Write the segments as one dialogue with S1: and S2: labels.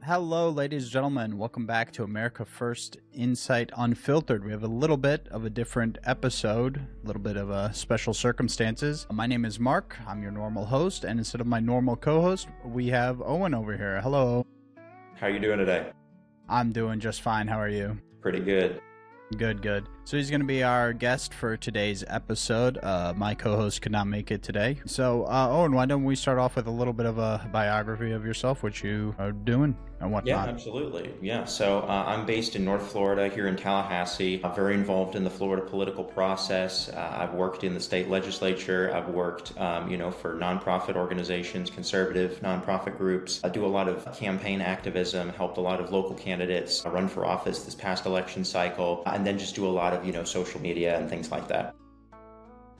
S1: Hello, ladies and gentlemen. Welcome back to America First Insight Unfiltered. We have a little bit of a different episode, a little bit of a special circumstances. My name is Mark. I'm your normal host, and instead of my normal co-host, we have Owen over here. Hello.
S2: How are you doing today?
S1: I'm doing just fine. How are you?
S2: Pretty good.
S1: Good. So he's going to be our guest for today's episode. My co-host could not make it today. So, Owen, why don't we start off with a little bit of a biography of yourself, what you are doing and whatnot?
S2: Yeah, absolutely. Yeah, so I'm based in North Florida, here in Tallahassee. I'm very involved in the Florida political process. I've worked in the state legislature. I've worked, for nonprofit organizations, conservative nonprofit groups. I do a lot of campaign activism, helped a lot of local candidates run for office this past election cycle, and then just do a lot of, social media and things like that.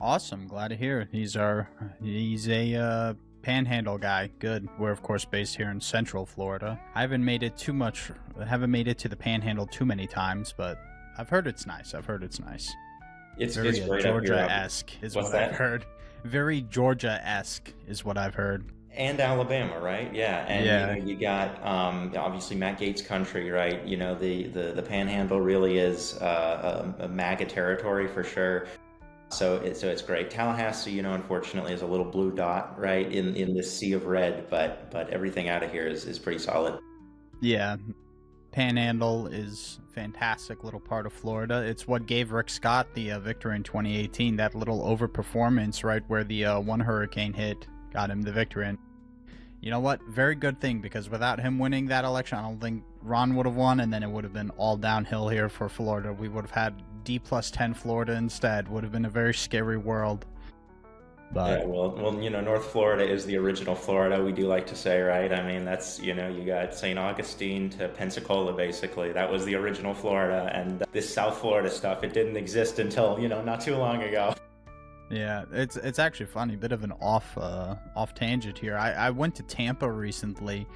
S1: Awesome. Glad to hear. He's a Panhandle guy. Good. We're of course based here in Central Florida. I haven't made it to the Panhandle too many times, but I've heard it's nice.
S2: It's
S1: Very
S2: great
S1: Georgia-esque is
S2: What's
S1: what
S2: that?
S1: I've heard. Very Georgia-esque is what I've heard.
S2: And Alabama, right? Yeah, and
S1: Yeah.
S2: you got obviously Matt Gaetz country, right? The Panhandle really is a MAGA territory for sure. So it's great. Tallahassee, unfortunately, is a little blue dot, right, in this sea of red, but everything out of here is pretty solid.
S1: Yeah. Panhandle is a fantastic little part of Florida. It's what gave Rick Scott the victory in 2018. That little overperformance, right, where the one hurricane hit, got him the victory. And you know what? Very good thing, because without him winning that election, I don't think Ron would have won, and then it would have been all downhill here for Florida. We would have had D+10 Florida instead. Would have been a very scary world. But
S2: Yeah, well, North Florida is the original Florida, we do like to say, right? I mean, that's, you got St. Augustine to Pensacola, basically. That was the original Florida, and this South Florida stuff, it didn't exist until, not too long ago.
S1: yeah, it's actually funny. Bit of an off tangent here. I went to Tampa recently,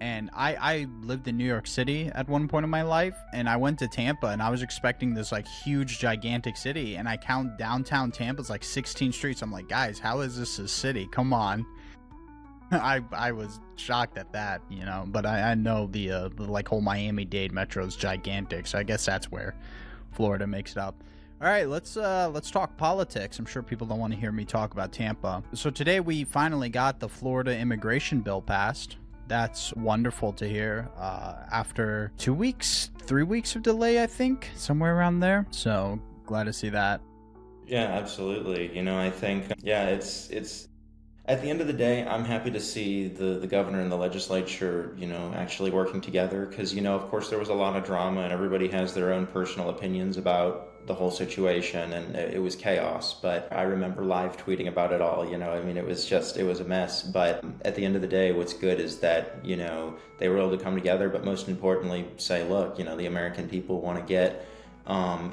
S1: and I lived in New York City at one point in my life, and I went to Tampa, and I was expecting this like huge, gigantic city, and I count downtown Tampa's like 16 streets. I'm like, guys, how is this a city? Come on. I was shocked at that, but I know the like whole Miami-Dade metro is gigantic, so I guess that's where Florida makes it up. All right, let's talk politics. I'm sure people don't want to hear me talk about Tampa. So today we finally got the Florida immigration bill passed. That's wonderful to hear. After 3 weeks of delay, I think, somewhere around there. So glad to see that.
S2: Yeah, absolutely. I think, it's at the end of the day, I'm happy to see the governor and the legislature, actually working together, because, of course, there was a lot of drama and everybody has their own personal opinions about the whole situation, and it was chaos. But I remember live tweeting about it all, it was a mess. But at the end of the day, what's good is that, they were able to come together, but most importantly say, look, the American people want to get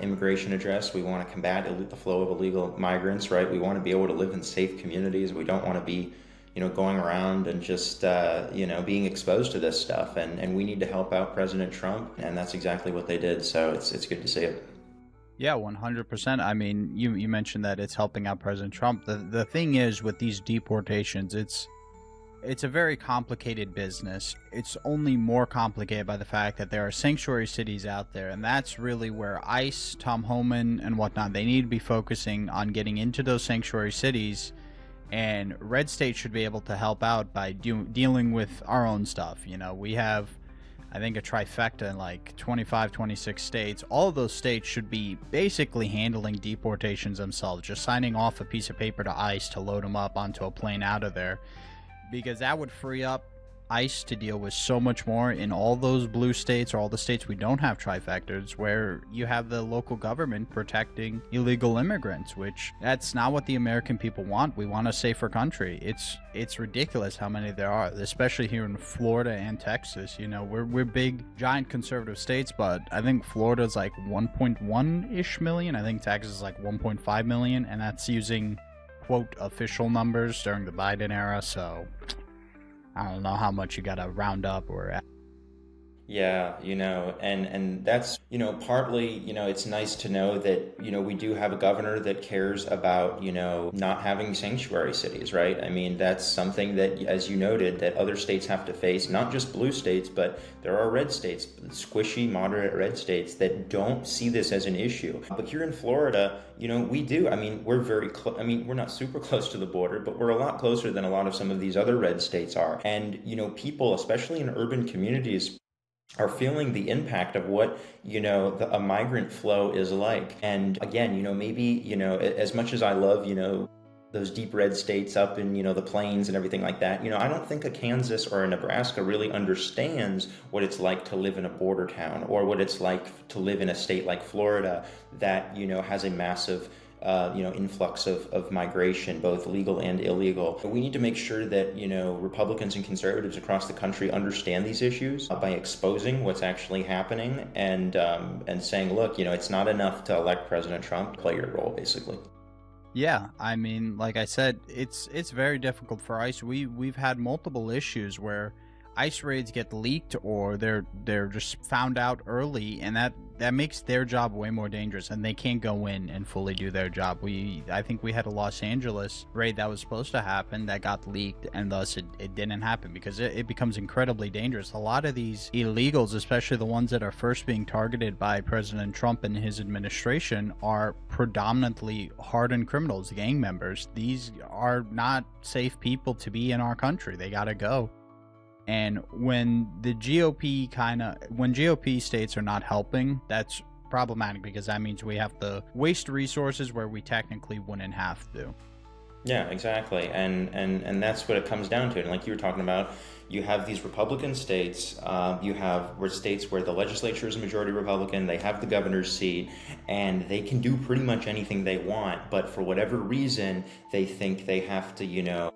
S2: immigration addressed. We want to combat the flow of illegal migrants, right? We want to be able to live in safe communities. We don't want to be, going around and just, being exposed to this stuff. And we need to help out President Trump, and that's exactly what they did. So it's good to see it.
S1: Yeah, 100%. I mean, you mentioned that it's helping out President Trump. The thing is, with these deportations, it's a very complicated business. It's only more complicated by the fact that there are sanctuary cities out there, and that's really where ICE, Tom Homan, and whatnot, they need to be focusing on getting into those sanctuary cities, and red states should be able to help out by dealing with our own stuff. We have, I think, a trifecta in like 25, 26 states. All of those states should be basically handling deportations themselves, just signing off a piece of paper to ICE to load them up onto a plane out of there, because that would free up ICE to deal with so much more in all those blue states, or all the states we don't have trifectas, where you have the local government protecting illegal immigrants, which that's not what the American people want. We want a safer country. It's ridiculous how many there are, especially here in Florida and Texas. We're big, giant conservative states, but I think Florida's like 1.1-ish million. I think Texas is like 1.5 million, and that's using quote official numbers during the Biden era. So I don't know how much you gotta round up or
S2: Yeah, and that's, partly, it's nice to know that, we do have a governor that cares about, not having sanctuary cities, right? I mean, that's something that, as you noted, that other states have to face, not just blue states, but there are red states, squishy, moderate red states that don't see this as an issue. But here in Florida, we do. I mean, we're very close. I mean, we're not super close to the border, but we're a lot closer than a lot of some of these other red states are. And, people, especially in urban communities, are feeling the impact of what a migrant flow is like. And again, maybe as much as I love those deep red states up in the plains and everything like that, I don't think a Kansas or a Nebraska really understands what it's like to live in a border town, or what it's like to live in a state like Florida that has a massive influx of migration, both legal and illegal. We need to make sure that, Republicans and conservatives across the country understand these issues by exposing what's actually happening, and saying, look, it's not enough to elect President Trump. Play your role, basically.
S1: Yeah, I mean, like I said, it's very difficult for ICE. We've had multiple issues where ICE raids get leaked, or they're just found out early, and that makes their job way more dangerous, and they can't go in and fully do their job. I think we had a Los Angeles raid that was supposed to happen that got leaked, and thus it didn't happen, because it becomes incredibly dangerous. A lot of these illegals, especially the ones that are first being targeted by President Trump and his administration, are predominantly hardened criminals, gang members. These are not safe people to be in our country. They gotta go. And when GOP states are not helping, that's problematic, because that means we have to waste resources where we technically wouldn't have to.
S2: Yeah, exactly. And that's what it comes down to. And like you were talking about, you have these Republican states, you have states where the legislature is a majority Republican, they have the governor's seat, and they can do pretty much anything they want, but for whatever reason, they think they have to,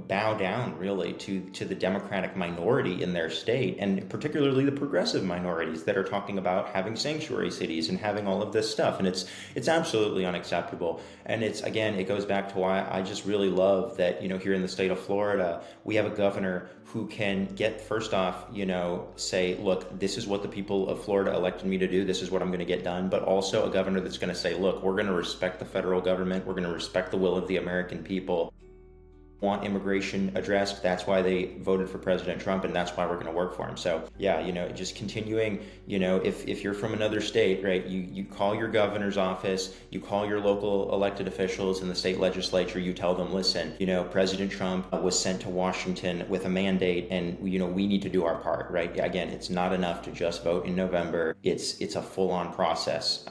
S2: bow down really to the Democratic minority in their state, and particularly the progressive minorities that are talking about having sanctuary cities and having all of this stuff. And it's absolutely unacceptable. And it goes back to why I just really love that, here in the state of Florida, we have a governor who can first off, say, look, this is what the people of Florida elected me to do. This is what I'm going to get done. But also a governor that's going to say, look, we're going to respect the federal government. We're going to respect the will of the American people. Want immigration addressed. That's why they voted for President Trump, and that's why we're going to work for him. So yeah, just continuing, if you're from another state, right, you call your governor's office, you call your local elected officials in the state legislature, you tell them, listen, President Trump was sent to Washington with a mandate, and we need to do our part, right? Again, it's not enough to just vote in November. It's a full-on process.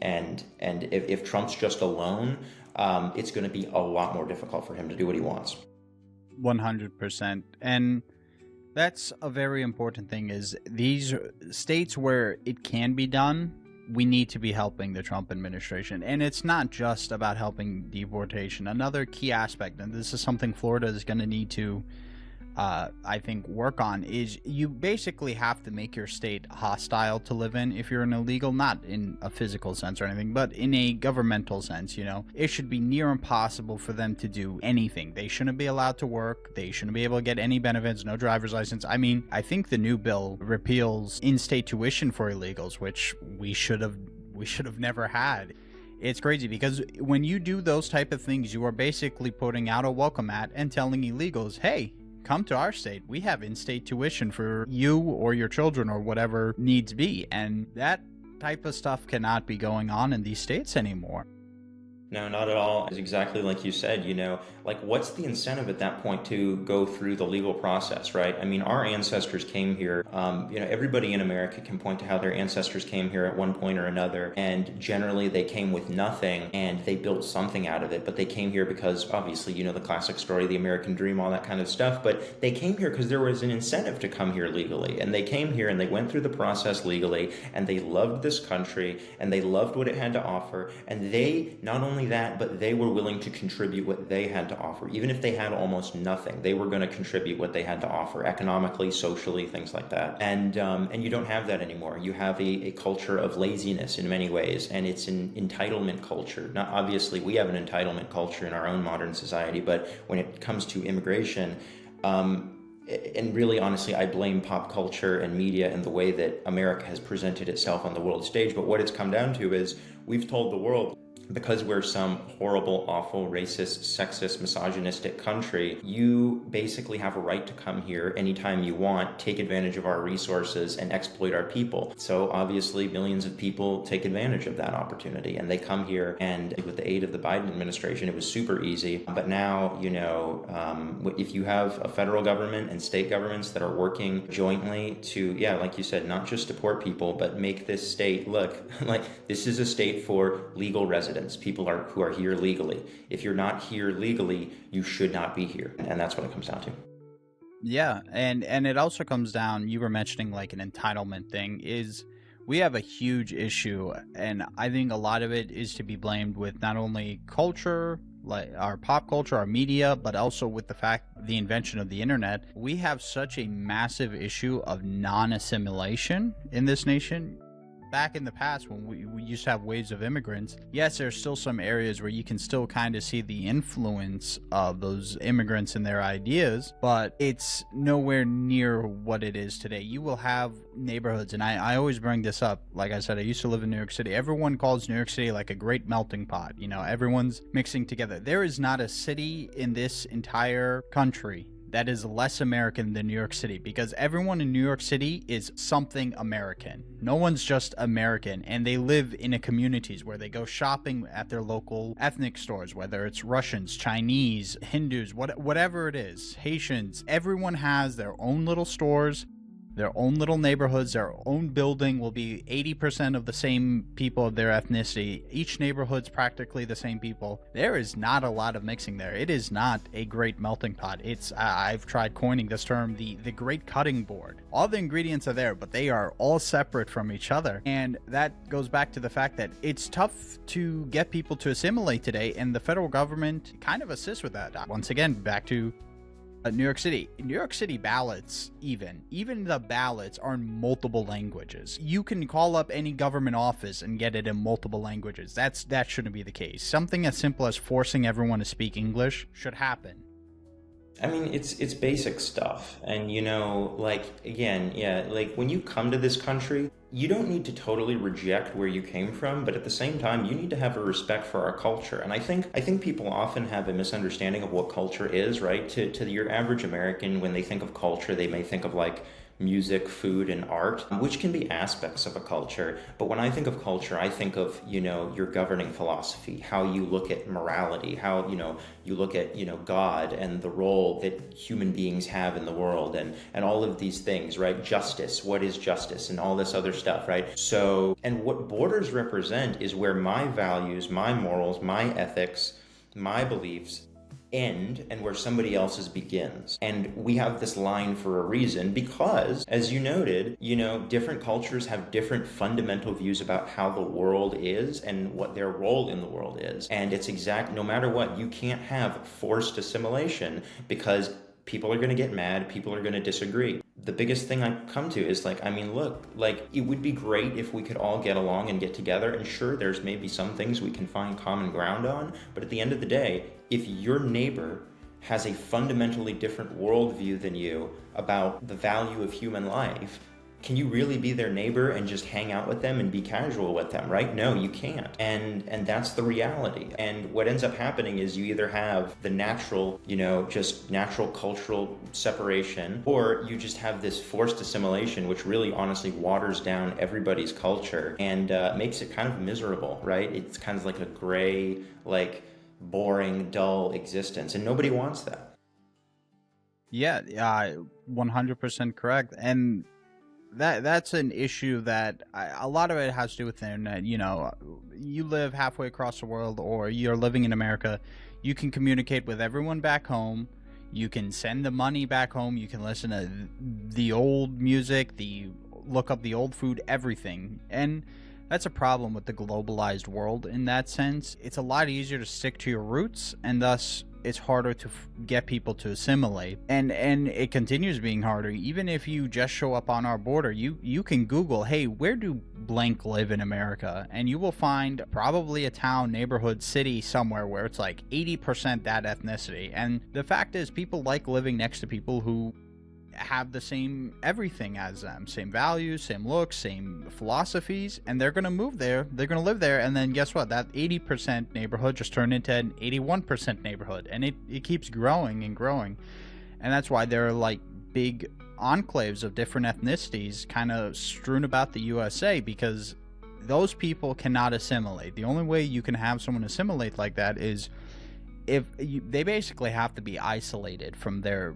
S2: And if Trump's just alone, it's going to be a lot more difficult for him to do what he wants.
S1: 100%. And that's a very important thing, is these states where it can be done, we need to be helping the Trump administration. And it's not just about helping deportation. Another key aspect, and this is something Florida is going to need to I think work on, is you basically have to make your state hostile to live in if you're an illegal, not in a physical sense or anything, but in a governmental sense. It should be near impossible for them to do anything. They shouldn't be allowed to work. They shouldn't be able to get any benefits, no driver's license. I mean, I think the new bill repeals in-state tuition for illegals, which we should have never had. It's crazy, because when you do those type of things, you are basically putting out a welcome mat and telling illegals, hey, come to our state. We have in-state tuition for you or your children or whatever needs be. And that type of stuff cannot be going on in these states anymore.
S2: No, not at all. It's exactly like you said, what's the incentive at that point to go through the legal process, right? I mean, our ancestors came here, everybody in America can point to how their ancestors came here at one point or another, and generally they came with nothing and they built something out of it, but they came here because obviously, the classic story, the American dream, all that kind of stuff, but they came here because there was an incentive to come here legally, and they came here and they went through the process legally, and they loved this country, and they loved what it had to offer, and they not only that, but they were willing to contribute what they had to offer. Even if they had almost nothing, they were going to contribute what they had to offer, economically, socially, things like that. And you don't have that anymore. You have a culture of laziness in many ways, and it's an entitlement culture. Now, obviously, we have an entitlement culture in our own modern society, but when it comes to immigration, and really honestly, I blame pop culture and media and the way that America has presented itself on the world stage. But what it's come down to is we've told the world, because we're some horrible, awful, racist, sexist, misogynistic country, you basically have a right to come here anytime you want, take advantage of our resources, and exploit our people. So obviously, millions of people take advantage of that opportunity, and they come here, and with the aid of the Biden administration, it was super easy. But now, if you have a federal government and state governments that are working jointly to, like you said, not just deport people, but make this state look like this is a state for legal residents. People who are here legally. If you're not here legally, you should not be here. And that's what it comes down to.
S1: Yeah, and it also comes down, you were mentioning like an entitlement thing, is we have a huge issue, and I think a lot of it is to be blamed with not only culture, like our pop culture, our media, but also with the invention of the internet. We have such a massive issue of non-assimilation in this nation. Back in the past, when we used to have waves of immigrants, yes, there's still some areas where you can still kind of see the influence of those immigrants and their ideas, but it's nowhere near what it is today. You will have neighborhoods, and I always bring this up. Like I said, I used to live in New York City. Everyone calls New York City like a great melting pot. Everyone's mixing together. There is not a city in this entire country that is less American than New York City, because everyone in New York City is something American. No one's just American, and they live in communities where they go shopping at their local ethnic stores, whether it's Russians, Chinese, Hindus, whatever it is, Haitians. Everyone has their own little stores, their own little neighborhoods. Their own building will be 80% of the same people of their ethnicity. Each neighborhood's practically the same people. There is not a lot of mixing there. It is not a great melting pot. It's I've tried coining this term, the great cutting board. All the ingredients are there, but they are all separate from each other. And that goes back to the fact that it's tough to get people to assimilate today, and the federal government kind of assists with that. Once again, back to New York City. New York City ballots, even the ballots are in multiple languages. You can call up any government office and get it in multiple languages. That shouldn't be the case. Something as simple as forcing everyone to speak English should happen.
S2: I mean, it's basic stuff. And, when you come to this country, you don't need to totally reject where you came from, but at the same time, you need to have a respect for our culture. And I think people often have a misunderstanding of what culture is, right? To your average American, when they think of culture, they may think of like music, food, and art, which can be aspects of a culture. But when I think of culture, I think of, your governing philosophy, how you look at morality, how, you look at, God and the role that human beings have in the world, and all of these things, right? Justice, what is justice, and all this other stuff, right? So, and what borders represent is where my values, my morals, my ethics, my beliefs end and where somebody else's begins. And we have this line for a reason because, as you noted, different cultures have different fundamental views about how the world is and what their role in the world is. And it's no matter what, you can't have forced assimilation because people are going to get mad, people are going to disagree. The biggest thing I come to is it would be great if we could all get along and get together. And sure, there's maybe some things we can find common ground on, but at the end of the day, if your neighbor has a fundamentally different worldview than you about the value of human life, can you really be their neighbor and just hang out with them and be casual with them, right? No, you can't. And that's the reality. And what ends up happening is you either have the natural, just natural cultural separation, or you just have this forced assimilation, which really honestly waters down everybody's culture and makes it kind of miserable, right? It's kind of like a gray, boring, dull existence, and nobody wants that.
S1: Yeah, 100% correct. And that's an issue that a lot of it has to do with the internet. You live halfway across the world, or you're living in America, you can communicate with everyone back home. You can send the money back home. You can listen to the old music, look up the old food, everything. And that's a problem with the globalized world in that sense. It's a lot easier to stick to your roots, and thus it's harder to get people to assimilate, and it continues being harder. Even if you just show up on our border, you can Google, hey, where do blank live in America, and you will find probably a town, neighborhood, city somewhere where it's like 80% that ethnicity. And the fact is, people like living next to people who have the same everything as them, same values, same looks, same philosophies, and they're going to move there, they're going to live there, and then guess what, that 80% neighborhood just turned into an 81% neighborhood, and it keeps growing and growing. And that's why there are like big enclaves of different ethnicities kind of strewn about the USA, because those people cannot assimilate. The only way you can have someone assimilate like that is they basically have to be isolated from their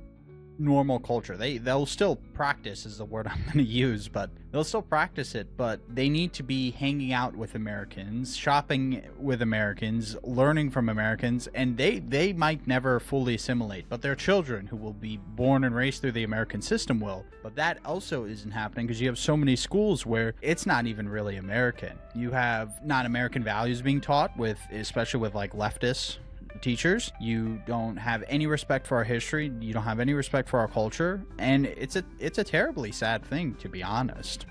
S1: normal culture. They'll still practice is the word I'm going to use, but they'll still practice it, but they need to be hanging out with Americans, shopping with Americans, learning from Americans, and they might never fully assimilate, but their children who will be born and raised through the American system will. But that also isn't happening because you have so many schools where it's not even really American. You have non-American values being taught, especially with like leftists teachers. You don't have any respect for our history, you don't have any respect for our culture, and it's a terribly sad thing, to be honest.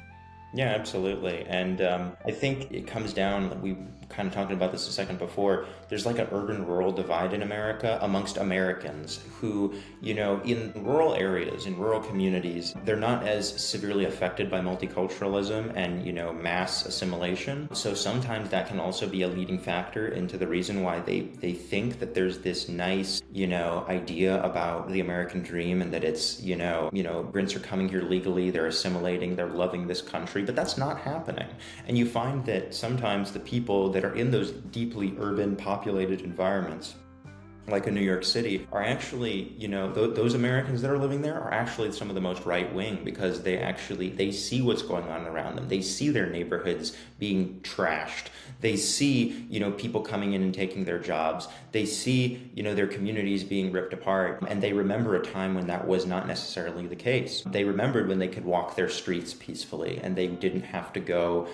S2: Yeah, absolutely. And I think it comes down, we kind of talked about this a second before, there's like an urban-rural divide in America amongst Americans who, in rural areas, in rural communities, they're not as severely affected by multiculturalism and, mass assimilation. So sometimes that can also be a leading factor into the reason why they think that there's this nice, idea about the American dream, and that it's, immigrants are coming here legally, they're assimilating, they're loving this country, but that's not happening. And you find that sometimes the people that are in those deeply urban populated environments, like in New York City, are actually, those Americans that are living there are actually some of the most right-wing, because they see what's going on around them. They see their neighborhoods being trashed. They see, people coming in and taking their jobs. They see, their communities being ripped apart. And they remember a time when that was not necessarily the case. They remembered when they could walk their streets peacefully and they didn't have to go,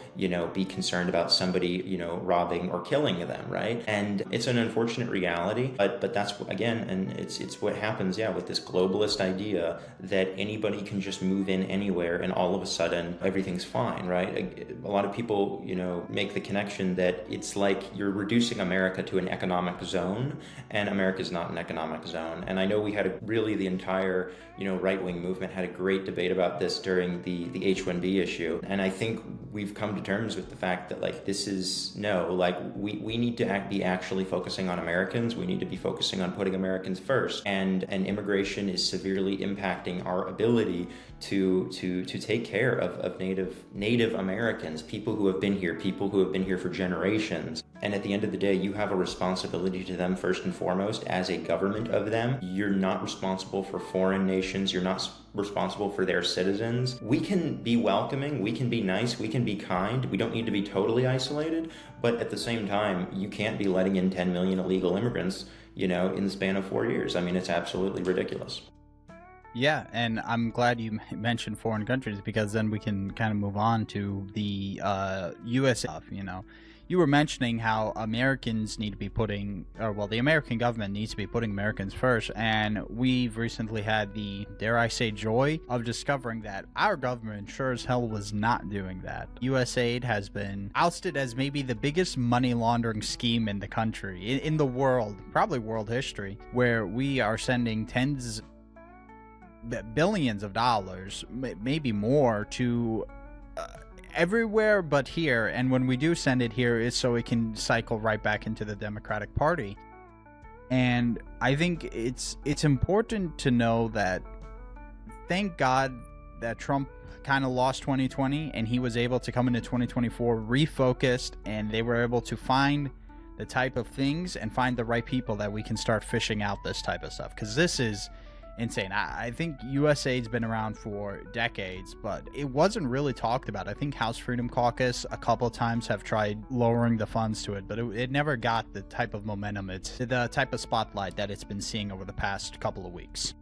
S2: be concerned about somebody, robbing or killing them, right? And it's an unfortunate reality, but that's, again, and it's what happens, with this globalist idea that anybody can just move in anywhere and all of a sudden everything's fine, right? A lot of people, make the connection that it's like you're reducing America to an economic zone, and America's not an economic zone. And I know we had the entire, right-wing movement had a great debate about this during the H-1B issue. And I think we've come to terms with the fact that we need to be actually focusing on Americans. We need to be focusing on putting Americans first. And immigration is severely impacting our ability to take care of Native Americans, people who have been here for generations. And at the end of the day, you have a responsibility to them first and foremost as a government of them. You're not responsible for foreign nations. You're not responsible for their citizens. We can be welcoming, we can be nice, we can be kind. We don't need to be totally isolated, but at the same time, you can't be letting in 10 million illegal immigrants, in the span of 4 years. I mean, it's absolutely ridiculous.
S1: Yeah, and I'm glad you mentioned foreign countries, because then we can kind of move on to the U.S. stuff, You were mentioning how Americans need to be the American government needs to be putting Americans first, and we've recently had the, dare I say, joy of discovering that our government sure as hell was not doing that. USAID has been ousted as maybe the biggest money laundering scheme in the country, in the world, probably world history, where we are sending billions of dollars, maybe more, to everywhere but here, and when we do send it here, it's so it can cycle right back into the Democratic Party. And I think it's important to know that, thank God that Trump kind of lost 2020 and he was able to come into 2024 refocused, and they were able to find the type of things and find the right people that we can start fishing out this type of stuff, because this is insane. I think USAID's been around for decades, but it wasn't really talked about. I think House Freedom Caucus a couple of times have tried lowering the funds to it, but it never got the type of momentum, the type of spotlight that it's been seeing over the past couple of weeks.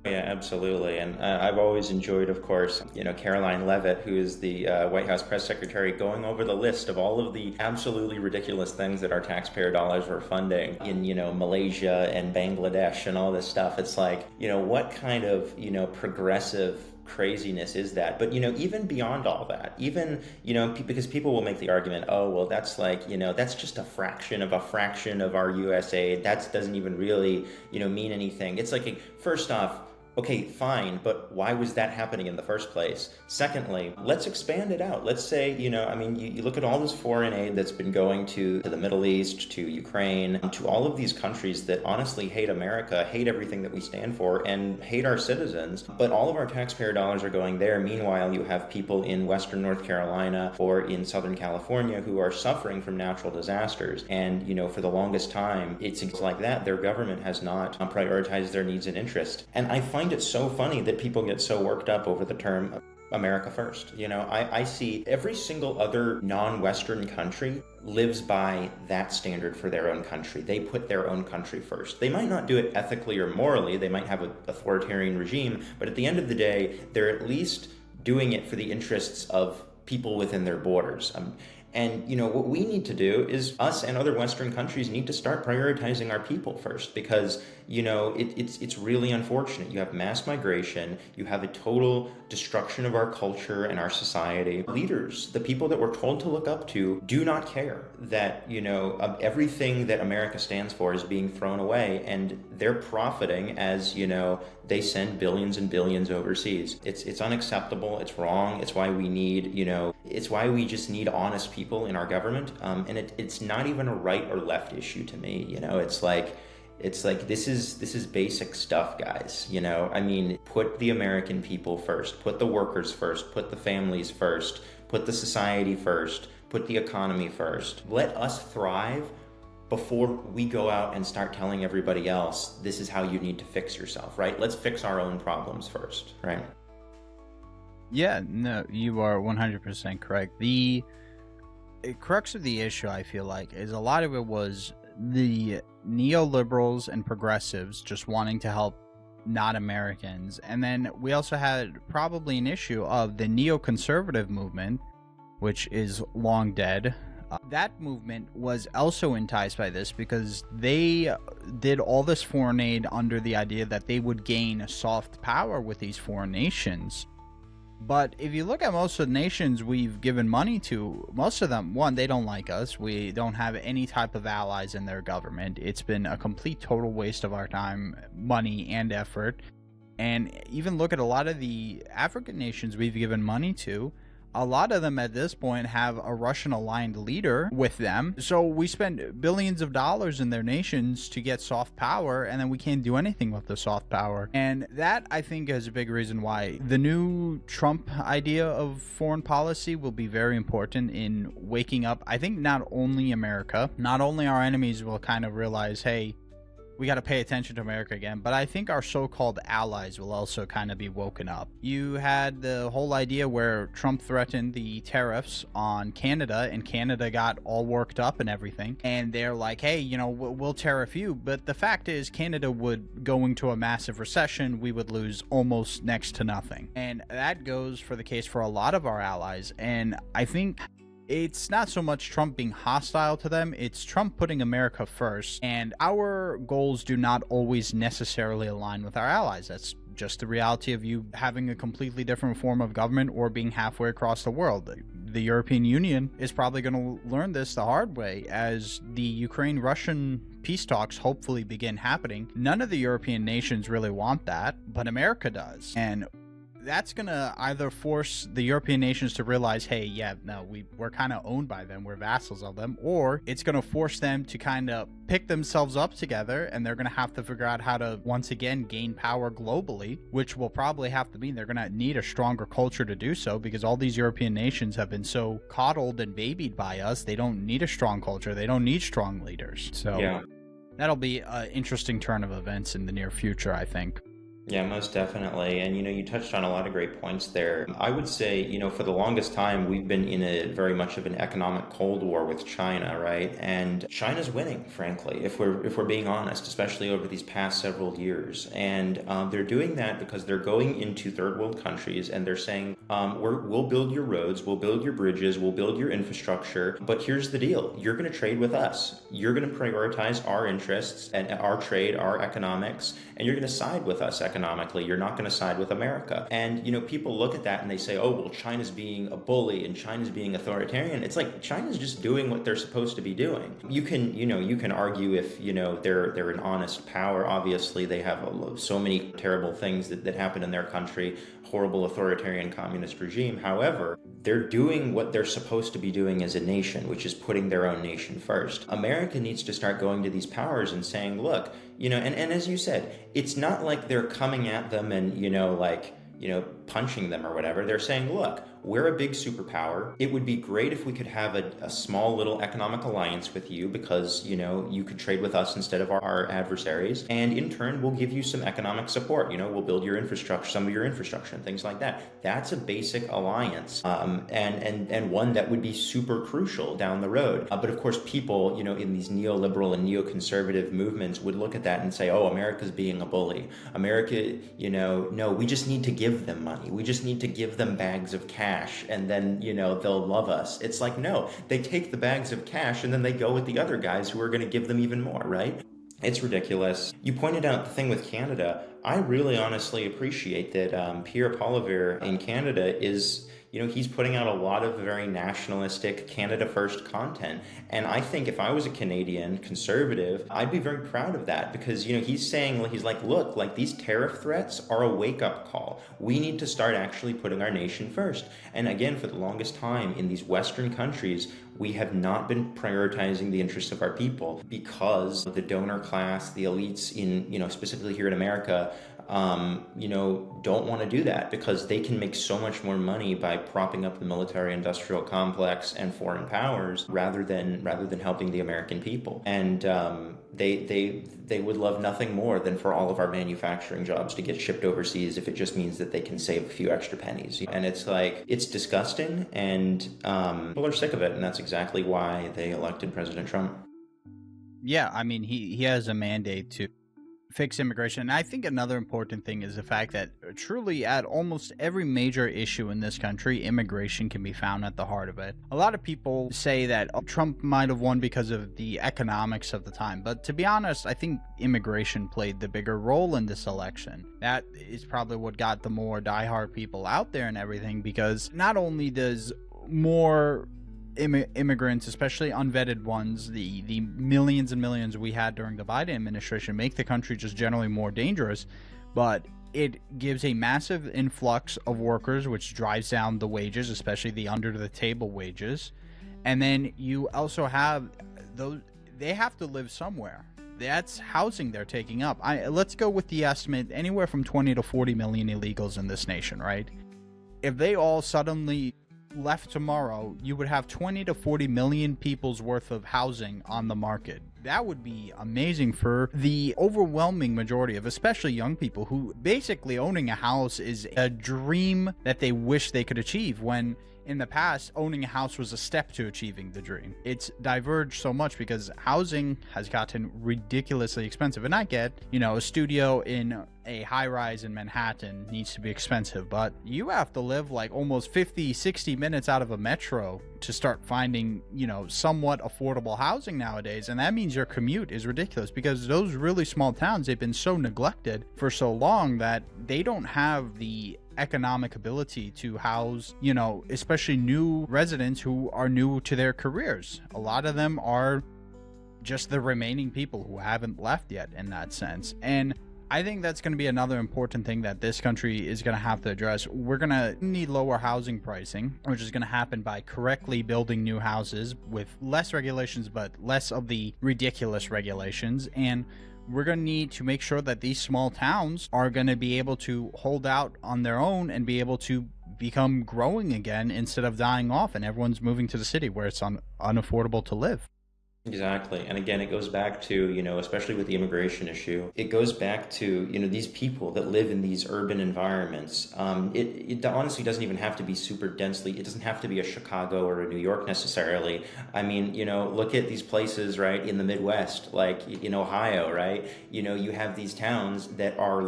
S2: Yeah, absolutely. And I've always enjoyed, of course, Caroline Leavitt, who is the White House press secretary, going over the list of all of the absolutely ridiculous things that our taxpayer dollars were funding in, Malaysia and Bangladesh and all this stuff. It's like, what kind of, progressive craziness is that? But, even beyond all that, even, because people will make the argument, oh, well, that's like, that's just a fraction of our USAID. That doesn't even really, mean anything. It's like, first off, Okay, fine, but why was that happening in the first place? Secondly, let's expand it out. Let's say, you look at all this foreign aid that's been going to the Middle East, to Ukraine, to all of these countries that honestly hate America, hate everything that we stand for, and hate our citizens, but all of our taxpayer dollars are going there. Meanwhile, you have people in Western North Carolina or in Southern California who are suffering from natural disasters. And, for the longest time, it's like that. Their government has not prioritized their needs and interest. And I find it so funny that people get so worked up over the term America first. I see every single other non-Western country lives by that standard for their own country. They put their own country first. They might not do it ethically or morally. They might have an authoritarian regime, but at the end of the day, they're at least doing it for the interests of people within their borders. And what we need to do is, us and other Western countries need to start prioritizing our people first, because it's really unfortunate. You have mass migration, you have a total destruction of our culture and our society. Leaders, the people that we're told to look up to, do not care that everything that America stands for is being thrown away, and they're profiting as they send billions and billions overseas. It's unacceptable. It's wrong. It's why we need it's why we just need honest people in our government. And it's not even a right or left issue to me. It's like this is basic stuff, guys. Put the American people first, put the workers first, put the families first, put the society first, put the economy first. Let us thrive before we go out and start telling everybody else this is how you need to fix yourself, right? Let's fix our own problems first, right?
S1: Yeah, no, you are 100% correct. The crux of the issue, I feel like, is a lot of it was the neoliberals and progressives just wanting to help not Americans. And then we also had probably an issue of the neoconservative movement, which is long dead. That movement was also enticed by this because they did all this foreign aid under the idea that they would gain soft power with these foreign nations. But if you look at most of the nations we've given money to, most of them, one, they don't like us. We don't have any type of allies in their government. It's been a complete total waste of our time, money, and effort. And even look at a lot of the African nations we've given money to. A lot of them at this point have a Russian-aligned leader with them. So we spend billions of dollars in their nations to get soft power, and then we can't do anything with the soft power. And that, I think, is a big reason why the new Trump idea of foreign policy will be very important in waking up. I think not only America, not only our enemies will kind of realize, hey, we got to pay attention to America again, but I think our so-called allies will also kind of be woken up. You had the whole idea where Trump threatened the tariffs on Canada, and Canada got all worked up and everything, and they're like, hey, we'll tariff you, but the fact is Canada would go into a massive recession. We would lose almost next to nothing, and that goes for the case for a lot of our allies. And I think it's not so much Trump being hostile to them, it's Trump putting America first, and our goals do not always necessarily align with our allies. That's just the reality of you having a completely different form of government or being halfway across the world. The European Union is probably going to learn this the hard way as the Ukraine-Russian peace talks hopefully begin happening. None of the European nations really want that, but America does. And that's going to either force the European nations to realize, hey, yeah, no, we're kind of owned by them, we're vassals of them, or it's going to force them to kind of pick themselves up together, and they're going to have to figure out how to once again gain power globally, which will probably have to mean they're going to need a stronger culture to do so, because all these European nations have been so coddled and babied by us. They don't need a strong culture, they don't need strong leaders. So yeah, that'll be an interesting turn of events in the near future, I think.
S2: Yeah, most definitely. And, you touched on a lot of great points there. I would say, for the longest time, we've been in a very much of an economic Cold War with China, right? And China's winning, frankly, if we're being honest, especially over these past several years. And they're doing that because they're going into third world countries and they're saying, we'll build your roads, we'll build your bridges, we'll build your infrastructure. But here's the deal. You're going to trade with us. You're going to prioritize our interests and our trade, our economics, and you're going to side with us economically. economically, you're not going to side with America. And, people look at that and they say, oh, well, China's being a bully and China's being authoritarian. It's like China's just doing what they're supposed to be doing. You can argue if, they're an honest power. Obviously, they have so many terrible things that happen in their country, horrible authoritarian communist regime. However, they're doing what they're supposed to be doing as a nation, which is putting their own nation first. America needs to start going to these powers and saying, look, and as you said, it's not like they're coming at them and, punching them or whatever. They're saying, look, we're a big superpower. It would be great if we could have a small little economic alliance with you because, you could trade with us instead of our adversaries. And in turn, we'll give you some economic support. We'll build your infrastructure, some of your infrastructure and things like that. That's a basic alliance and one that would be super crucial down the road. But of course, people, in these neoliberal and neoconservative movements would look at that and say, oh, America's being a bully. America, no, we just need to give them money. We just need to give them bags of cash and then, they'll love us. It's like, no, they take the bags of cash and then they go with the other guys who are going to give them even more, right? It's ridiculous. You pointed out the thing with Canada. I really honestly appreciate that Pierre Poilievre in Canada is, he's putting out a lot of very nationalistic Canada first content. And I think if I was a Canadian conservative, I'd be very proud of that because, he's saying, he's like, look, like these tariff threats are a wake up call. We need to start actually putting our nation first. And again, for the longest time in these Western countries, we have not been prioritizing the interests of our people because the donor class, the elites in, specifically here in America, don't want to do that because they can make so much more money by propping up the military-industrial complex and foreign powers rather than helping the American people. And they would love nothing more than for all of our manufacturing jobs to get shipped overseas if it just means that they can save a few extra pennies. And it's like, it's disgusting, and people are sick of it, and that's exactly why they elected President Trump.
S1: Yeah, I mean, he has a mandate to fix immigration. And I think another important thing is the fact that truly at almost every major issue in this country, immigration can be found at the heart of it. A lot of people say that Trump might have won because of the economics of the time. But to be honest, I think immigration played the bigger role in this election. That is probably what got the more diehard people out there and everything, because not only does more immigrants, especially unvetted ones, the millions and millions we had during the Biden administration, make the country just generally more dangerous, but it gives a massive influx of workers, which drives down the wages, especially the under-the-table wages. And then you also have those, they have to live somewhere. That's housing they're taking up. Let's go with the estimate, anywhere from 20 to 40 million illegals in this nation, right? If they all suddenly left tomorrow, you would have 20 to 40 million people's worth of housing on the market. That would be amazing for the overwhelming majority of especially young people who basically owning a house is a dream that they wish they could achieve, when in the past, owning a house was a step to achieving the dream. It's diverged so much because housing has gotten ridiculously expensive. And I get, a studio in a high-rise in Manhattan needs to be expensive, but you have to live like almost 50, 60 minutes out of a metro to start finding, somewhat affordable housing nowadays. And that means your commute is ridiculous because those really small towns, they've been so neglected for so long that they don't have the economic ability to house, especially new residents who are new to their careers. A lot of them are just the remaining people who haven't left yet in that sense. And I think that's going to be another important thing that this country is going to have to address. We're going to need lower housing pricing, which is going to happen by correctly building new houses with less regulations, but less of the ridiculous regulations. And we're going to need to make sure that these small towns are going to be able to hold out on their own and be able to become growing again instead of dying off and everyone's moving to the city where it's unaffordable to live.
S2: Exactly. And again, it goes back to, especially with the immigration issue, it goes back to, these people that live in these urban environments. It honestly doesn't even have to be super densely. It doesn't have to be a Chicago or a New York necessarily. I mean, look at these places, right, in the Midwest, like in Ohio, right? You have these towns that are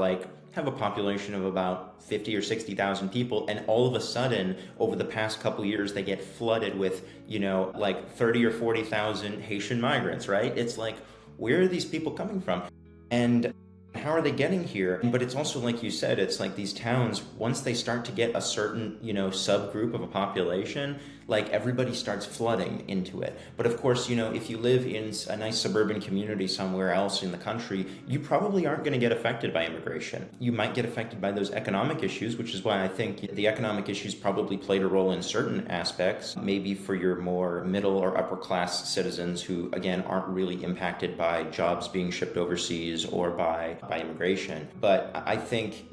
S2: have a population of about 50 or 60,000 people, and all of a sudden, over the past couple years, they get flooded with, 30 or 40,000 Haitian migrants, right? It's like, where are these people coming from? And how are they getting here? But it's also, like you said, it's like these towns, once they start to get a certain, subgroup of a population, like everybody starts flooding into it. But of course, if you live in a nice suburban community somewhere else in the country, you probably aren't going to get affected by immigration. You might get affected by those economic issues, which is why I think the economic issues probably played a role in certain aspects, maybe for your more middle or upper class citizens who, again, aren't really impacted by jobs being shipped overseas or by immigration. But I think,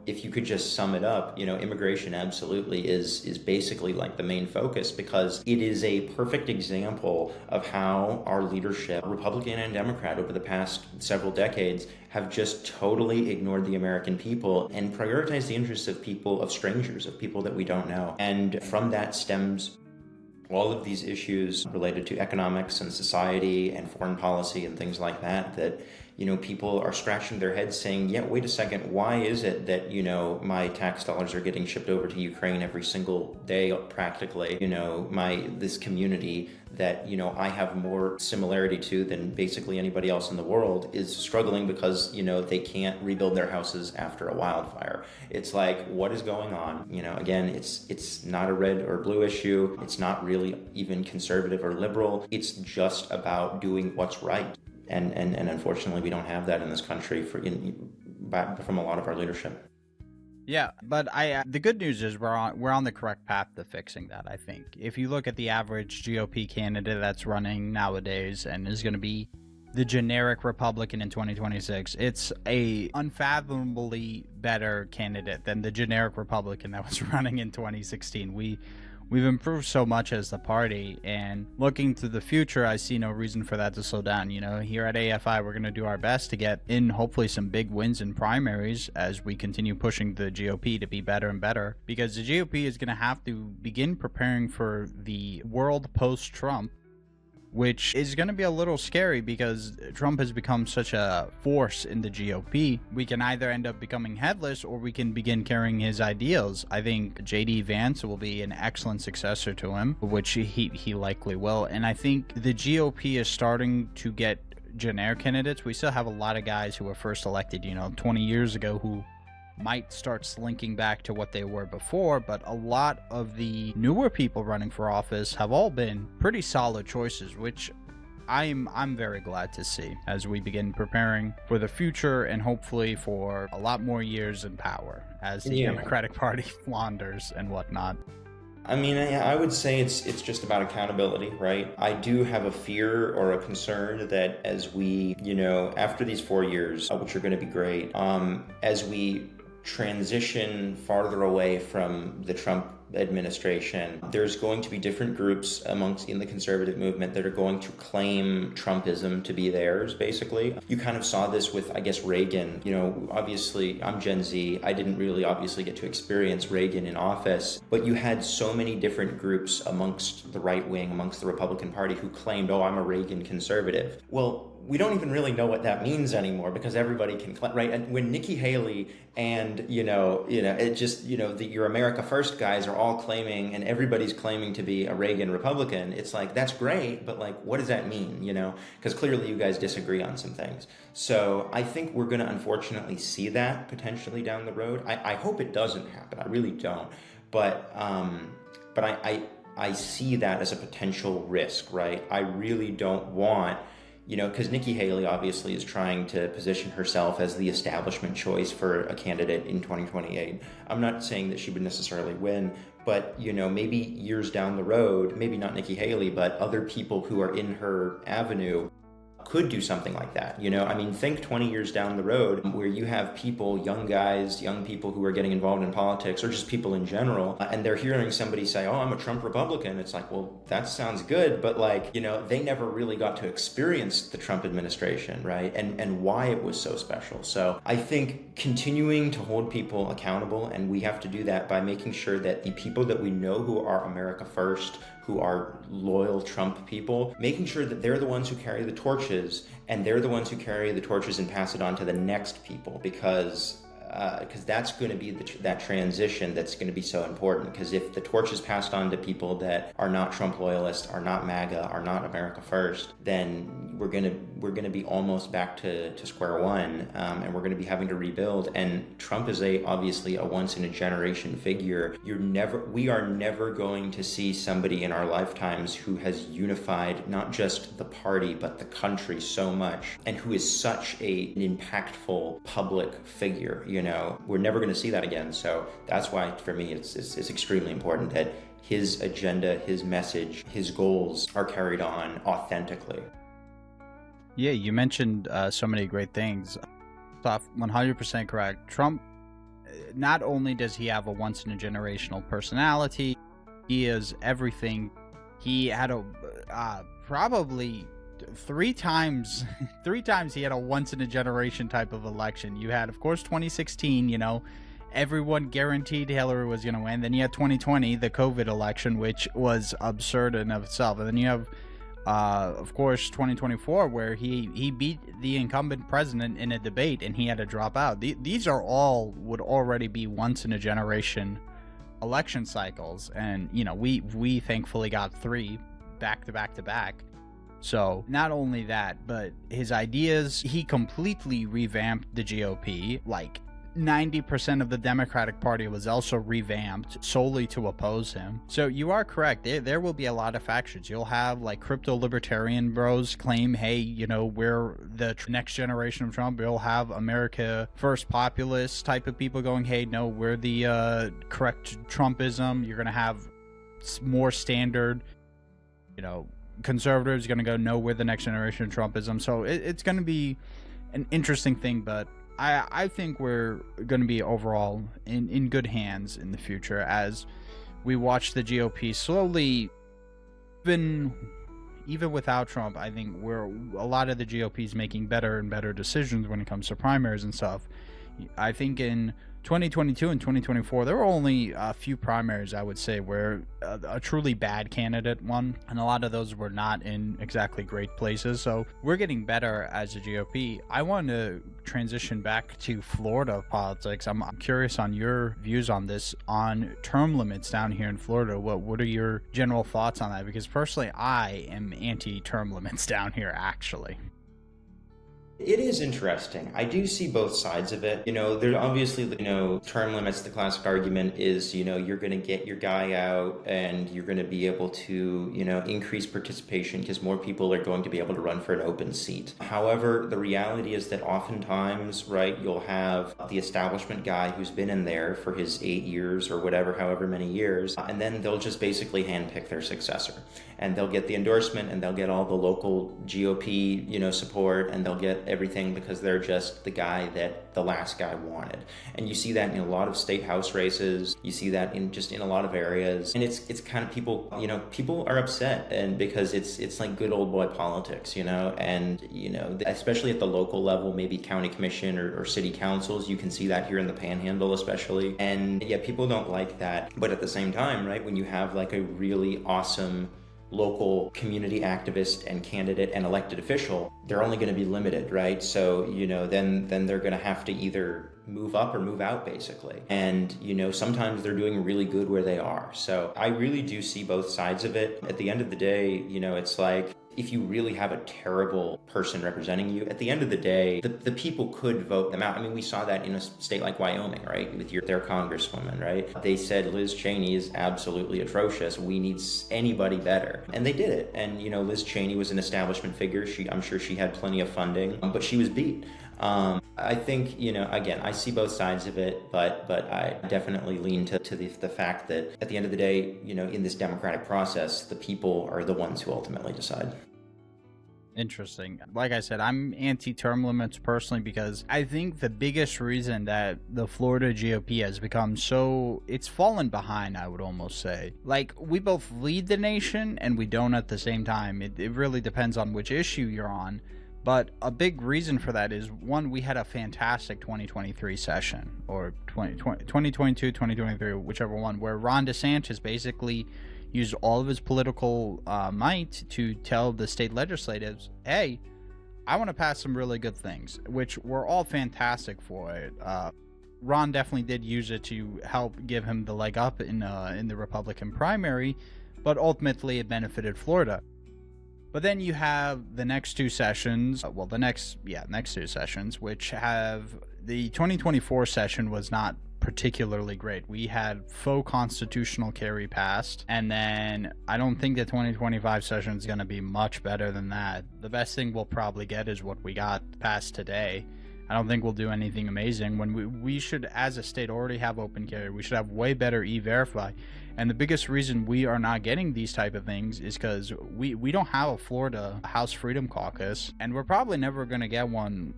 S2: if you could just sum it up, immigration absolutely is basically like the main focus, because it is a perfect example of how our leadership, Republican and Democrat, over the past several decades have just totally ignored the American people and prioritized the interests of strangers, of people that we don't know. And from that stems all of these issues related to economics and society and foreign policy and things like that, people are scratching their heads saying, yeah, wait a second, why is it that, my tax dollars are getting shipped over to Ukraine every single day practically, this community that, I have more similarity to than basically anybody else in the world is struggling because, they can't rebuild their houses after a wildfire. It's like, what is going on? Again, it's not a red or blue issue. It's not really even conservative or liberal. It's just about doing what's right. And unfortunately, we don't have that in this country from a lot of our leadership.
S1: Yeah, but the good news is we're on the correct path to fixing that, I think. If you look at the average GOP candidate that's running nowadays and is going to be the generic Republican in 2026, it's a unfathomably better candidate than the generic Republican that was running in 2016. We've improved so much as the party, and looking to the future, I see no reason for that to slow down. Here at AFI, we're going to do our best to get in hopefully some big wins in primaries as we continue pushing the GOP to be better and better, because the GOP is going to have to begin preparing for the world post-Trump, which is going to be a little scary because Trump has become such a force in the GOP. We can either end up becoming headless or we can begin carrying his ideals. I think J.D. Vance will be an excellent successor to him, which he likely will. And I think the GOP is starting to get generic candidates. We still have a lot of guys who were first elected, 20 years ago who might start slinking back to what they were before, but a lot of the newer people running for office have all been pretty solid choices, which I'm very glad to see as we begin preparing for the future and hopefully for a lot more years in power as the Democratic Party flounders and whatnot.
S2: I mean, I would say it's just about accountability, right? I do have a fear or a concern that as we, after these 4 years, which are going to be great, as we transition farther away from the Trump administration, there's going to be different groups in the conservative movement that are going to claim Trumpism to be theirs, basically. You kind of saw this with, I guess, Reagan. Obviously, I'm Gen Z. I didn't really obviously get to experience Reagan in office, but you had so many different groups amongst the right wing, amongst the Republican Party who claimed, oh, I'm a Reagan conservative. Well, we don't even really know what that means anymore because everybody can claim, right? And when Nikki Haley and, it just, the Your America First guys are all claiming and everybody's claiming to be a Reagan Republican, it's like, that's great, but like, what does that mean, Because clearly you guys disagree on some things. So I think we're going to unfortunately see that potentially down the road. I hope it doesn't happen. I really don't. But I see that as a potential risk, right? I really don't want, because Nikki Haley obviously is trying to position herself as the establishment choice for a candidate in 2028. I'm not saying that she would necessarily win, but, maybe years down the road, maybe not Nikki Haley, but other people who are in her avenue could do something like that. Think 20 years down the road where you have people, young guys, young people who are getting involved in politics or just people in general, and they're hearing somebody say, oh, I'm a Trump Republican. It's like, well, that sounds good, but they never really got to experience the Trump administration, right? And why it was so special. So I think continuing to hold people accountable, and we have to do that by making sure that the people that we know who are America First, who are loyal Trump people, making sure that they're the ones who carry the torches and they're the ones who carry the torches and pass it on to the next people, because because that's going to be that transition that's going to be so important. Because if the torch is passed on to people that are not Trump loyalists, are not MAGA, are not America First, then we're gonna be almost back to square one, and we're gonna be having to rebuild. And Trump is obviously a once in a generation figure. We are never going to see somebody in our lifetimes who has unified not just the party but the country so much, and who is such an impactful public figure. We're never going to see that again. So that's why, for me, it's extremely important that his agenda, his message, his goals are carried on authentically.
S1: Yeah, you mentioned so many great things. 100% correct. Trump, not only does he have a once in a generational personality, he is everything. He had probably three times he had a once in a generation type of election. You had, of course, 2016, everyone guaranteed Hillary was going to win. Then you had 2020, the COVID election, which was absurd in of itself. And then you have, of course, 2024, where he beat the incumbent president in a debate and he had to drop out. These would already be once in a generation election cycles. And, we thankfully got 3 back to back to back. So not only that, but his ideas, he completely revamped the GOP. Like 90% of the Democratic Party was also revamped solely to oppose him. So you are correct. There will be a lot of factions. You'll have like crypto libertarian bros claim, hey, we're the next generation of Trump. You'll have America First populist type of people going, hey, no, we're the correct Trumpism. You're going to have more standard, conservatives are going to go, no, we're the next generation of Trumpism. So it's going to be an interesting thing, but I think we're going to be overall in good hands in the future as we watch the GOP slowly, even without Trump. I think a lot of the GOP is making better and better decisions when it comes to primaries and stuff. I think in 2022 and 2024, there were only a few primaries, I would say, where a truly bad candidate won, and a lot of those were not in exactly great places. So we're getting better as a GOP. I want to transition back to Florida politics. I'm curious on your views on this, on term limits down here in Florida. What are your general thoughts on that? Because personally, I am anti-term limits down here, actually.
S2: It is interesting. I do see both sides of it. There's obviously, term limits. The classic argument is, you're going to get your guy out and you're going to be able to, increase participation because more people are going to be able to run for an open seat. However, the reality is that oftentimes, right, you'll have the establishment guy who's been in there for his 8 years or whatever, however many years, and then they'll just basically handpick their successor. And they'll get the endorsement and they'll get all the local GOP, support, and they'll get everything because they're just the guy that the last guy wanted. And you see that in a lot of state house races. You see that in a lot of areas. And it's kind of people are upset, and because it's like good old boy politics, and, especially at the local level, maybe county commission or city councils, you can see that here in the Panhandle especially. And yeah, people don't like that. But at the same time, right, when you have like a really awesome local community activist and candidate and elected official, they're only going to be limited, right? So, then they're going to have to either move up or move out, basically. And, sometimes they're doing really good where they are. So I really do see both sides of it. At the end of the day, it's like, if you really have a terrible person representing you, at the end of the day, the people could vote them out. I mean, we saw that in a state like Wyoming, right? With their congresswoman, right? They said Liz Cheney is absolutely atrocious. We need anybody better. And they did it. And, Liz Cheney was an establishment figure. I'm sure she had plenty of funding, but she was beat. I think, again, I see both sides of it, but I definitely lean to the fact that at the end of the day, in this democratic process, the people are the ones who ultimately decide.
S1: Interesting. Like I said, I'm anti-term limits personally because I think the biggest reason that the Florida GOP has become it's fallen behind, I would almost say. Like, we both lead the nation and we don't at the same time. It really depends on which issue you're on. But a big reason for that is, one, we had a fantastic 2023 session, or 2022, 2023, whichever one, where Ron DeSantis basically used all of his political might to tell the state legislatives, hey, I want to pass some really good things, which were all fantastic for it. Ron definitely did use it to help give him the leg up in the Republican primary, but ultimately it benefited Florida. But then you have the next two sessions, next two sessions, which have the 2024 session was not particularly great. We had faux constitutional carry passed, and then I don't think the 2025 session is going to be much better than that. The best thing we'll probably get is what we got passed today. I don't think we'll do anything amazing when we should, as a state, already have open carry. We should have way better e-verify. And the biggest reason we are not getting these type of things is because we don't have a Florida House Freedom Caucus, and we're probably never going to get one.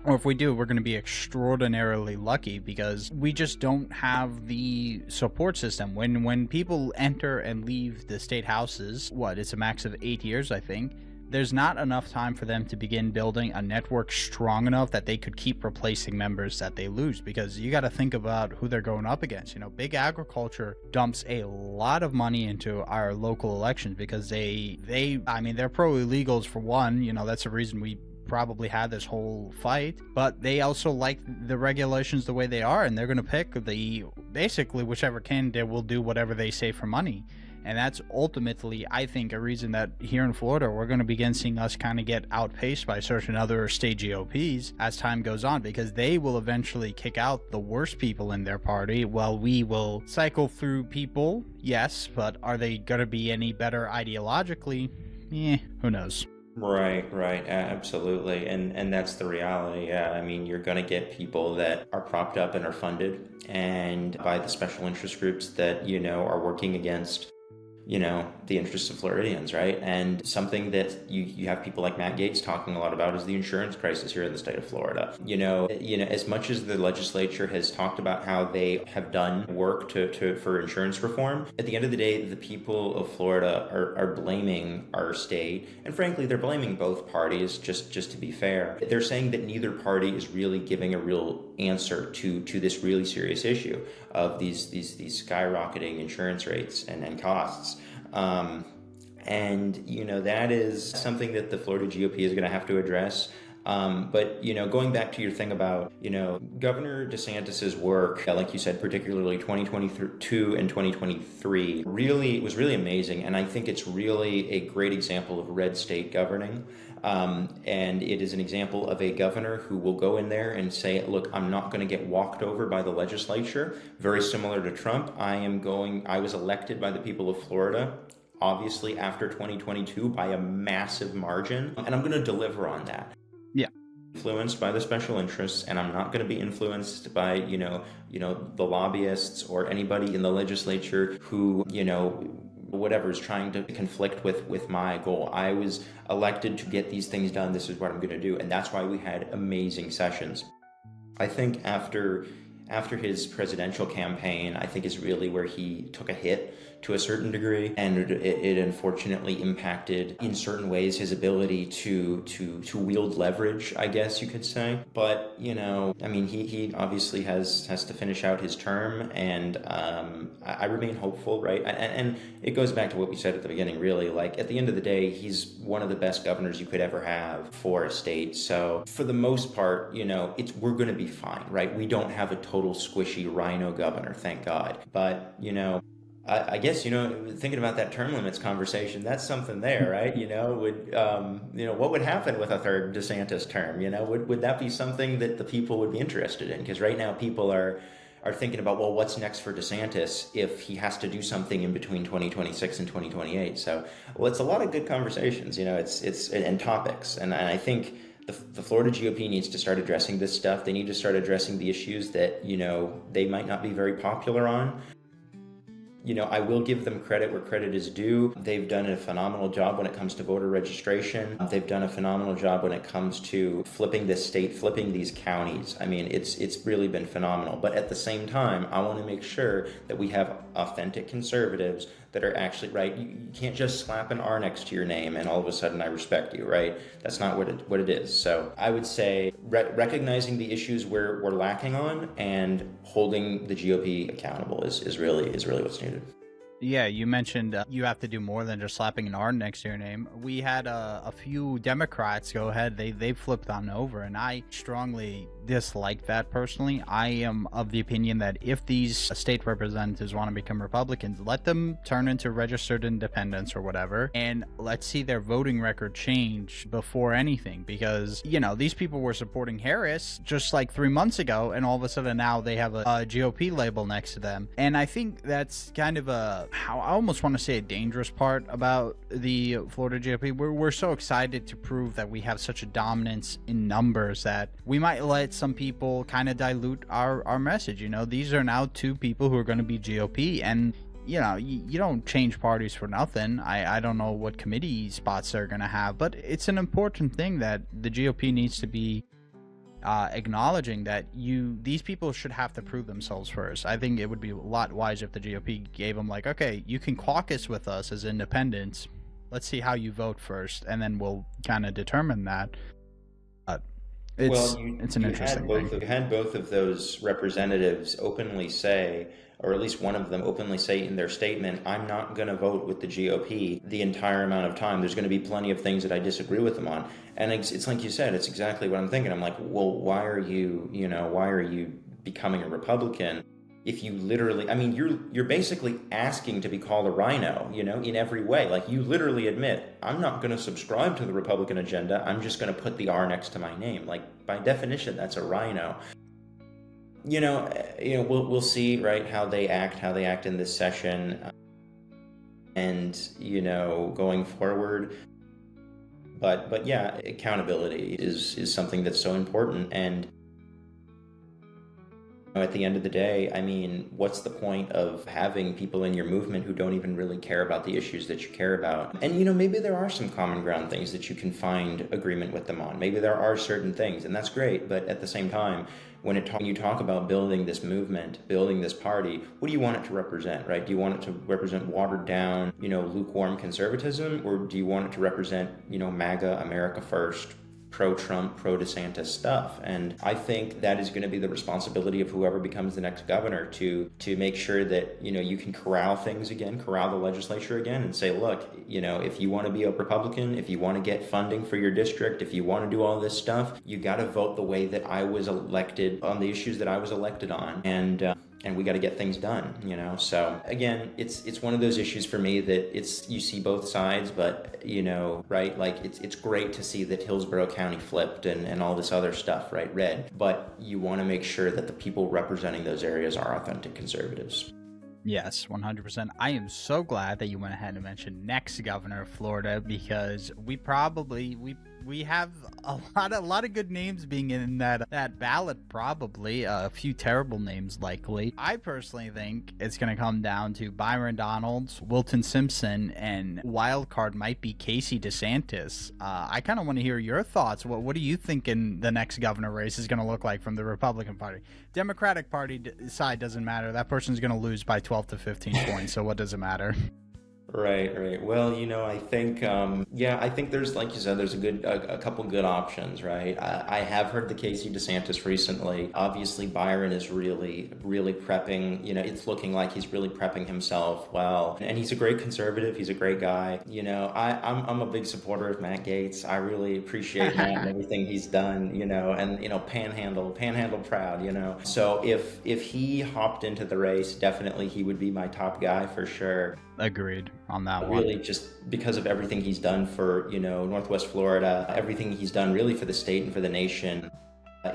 S1: Or if we do, we're going to be extraordinarily lucky because we just don't have the support system. When people enter and leave the state houses, it's a max of 8 years, I think. There's not enough time for them to begin building a network strong enough that they could keep replacing members that they lose, because you got to think about who they're going up against. Big agriculture dumps a lot of money into our local elections because they're pro illegals for one. That's the reason we probably had this whole fight, but they also like the regulations the way they are, and they're going to pick basically whichever candidate will do whatever they say for money. And that's ultimately, I think, a reason that here in Florida, we're going to begin seeing us kind of get outpaced by certain other state GOPs as time goes on, because they will eventually kick out the worst people in their party while we will cycle through people, yes, but are they going to be any better ideologically? Who knows?
S2: Right, absolutely. And that's the reality. Yeah, you're going to get people that are propped up and are funded and by the special interest groups that, are working against the interests of Floridians, right? And something that you have people like Matt Gaetz talking a lot about is the insurance crisis here in the state of Florida. As much as the legislature has talked about how they have done work for insurance reform, at the end of the day, the people of Florida are blaming our state, and frankly, they're blaming both parties. Just to be fair, they're saying that neither party is really giving a real answer to this really serious issue of these skyrocketing insurance rates and costs. That is something that the Florida GOP is going to have to address. But going back to your thing about, Governor DeSantis's work, like you said, particularly 2022 and 2023, was really amazing. And I think it's really a great example of red state governing. And it is an example of a governor who will go in there and say, look, I'm not going to get walked over by the legislature. Very similar to Trump. I was elected by the people of Florida, obviously after 2022 by a massive margin, and I'm going to deliver on that.
S1: Yeah.
S2: Influenced by the special interests, and I'm not going to be influenced by, the lobbyists or anybody in the legislature who, whatever is trying to conflict with my goal. I was elected to get these things done. This is what I'm going to do. And that's why we had amazing sessions. I think after his presidential campaign, I think is really where he took a hit to a certain degree, and it unfortunately impacted in certain ways his ability to wield leverage, I guess you could say. But he obviously has to finish out his term, and I remain hopeful, right? And it goes back to what we said at the beginning, really. Like, at the end of the day, he's one of the best governors you could ever have for a state. So for the most part, we're going to be fine, right? We don't have a total squishy rhino governor, thank God. But I guess, thinking about that term limits conversation, that's something there, right? What would happen with a third DeSantis term? Would that be something that the people would be interested in? Because right now people are thinking about, well, what's next for DeSantis if he has to do something in between 2026 and 2028? So, it's a lot of good conversations, and topics. And I think the Florida GOP needs to start addressing this stuff. They need to start addressing the issues that, they might not be very popular on. I will give them credit where credit is due. They've done a phenomenal job when it comes to voter registration. They've done a phenomenal job when it comes to flipping this state, flipping these counties. It's really been phenomenal. But at the same time, I want to make sure that we have authentic conservatives that are actually right. You can't just slap an R next to your name and all of a sudden I respect you, right? That's not what it is. So I would say recognizing the issues we're lacking on and holding the GOP accountable is really what's needed.
S1: Yeah, you mentioned you have to do more than just slapping an R next to your name. We had a few Democrats go ahead. They flipped on over, and I strongly dislike that personally. I am of the opinion that if these state representatives want to become Republicans, let them turn into registered independents or whatever, and let's see their voting record change before anything. Because, you know, these people were supporting Harris just like 3 months ago, and all of a sudden now they have a GOP label next to them. And I think that's kind of how I almost want to say a dangerous part about the Florida GOP. We're so excited to prove that we have such a dominance in numbers that we might let some people kind of dilute our message. You know, these are now two people who are going to be GOP, and you know, you don't change parties for nothing. I don't know what committee spots they're going to have, but it's an important thing that the GOP needs to be acknowledging that these people should have to prove themselves first. I think it would be a lot wiser if the GOP gave them like, okay, you can caucus with us as independents. Let's see how you vote first, and then we'll kind of determine that. It's an interesting thing.
S2: You had both of those representatives openly say, or at least one of them openly say in their statement, I'm not going to vote with the GOP the entire amount of time. There's going to be plenty of things that I disagree with them on. And it's like you said, it's exactly what I'm thinking. I'm like, well, why are you becoming a Republican if you literally, I mean, you're basically asking to be called a rhino, you know, in every way. Like, you literally admit, I'm not going to subscribe to the Republican agenda. I'm just going to put the R next to my name. Like, by definition, that's a rhino. You know, we'll see, right, how they act in this session, and you know, going forward. But yeah, accountability is something that's so important. And at the end of the day, I mean, what's the point of having people in your movement who don't even really care about the issues that you care about? And, you know, maybe there are some common ground things that you can find agreement with them on. Maybe there are certain things, and that's great. But at the same time, when you talk about building this movement, building this party, what do you want it to represent, right? Do you want it to represent watered down, you know, lukewarm conservatism? Or do you want it to represent, you know, MAGA, America First, pro-Trump, pro-DeSantis stuff? And I think that is going to be the responsibility of whoever becomes the next governor to make sure that, you know, you can corral things again, corral the legislature again, and say, look, you know, if you want to be a Republican, if you want to get funding for your district, if you want to do all this stuff, you got to vote the way that I was elected on the issues that I was elected on. And we got to get things done, you know? So again, it's one of those issues for me that you see both sides, but, you know, right? Like, it's great to see that Hillsborough County flipped and all this other stuff, right? Red. But you want to make sure that the people representing those areas are authentic conservatives.
S1: Yes, 100%. I am so glad that you went ahead and mentioned next governor of Florida, because we have a lot of good names being in that ballot, probably a few terrible names likely. I personally think it's going to come down to Byron Donalds, Wilton Simpson, and wild card might be Casey DeSantis. I kind of want to hear your thoughts. What do you think in the next governor race is going to look like from the Republican Party? Democratic Party side doesn't matter. That person's going to lose by 12 to 15 points, so what does it matter?
S2: Right. Well, you know, I think, I think there's, like you said, there's a couple good options, right? I have heard the Casey DeSantis recently. Obviously, Byron is really, really prepping. You know, it's looking like he's really prepping himself well. And he's a great conservative. He's a great guy. You know, I'm a big supporter of Matt Gaetz. I really appreciate Matt and everything he's done, you know, and, you know, panhandle proud, you know. So if he hopped into the race, definitely he would be my top guy for sure.
S1: Agreed on that one.
S2: Really, just because of everything he's done for, you know, Northwest Florida, everything he's done really for the state and for the nation.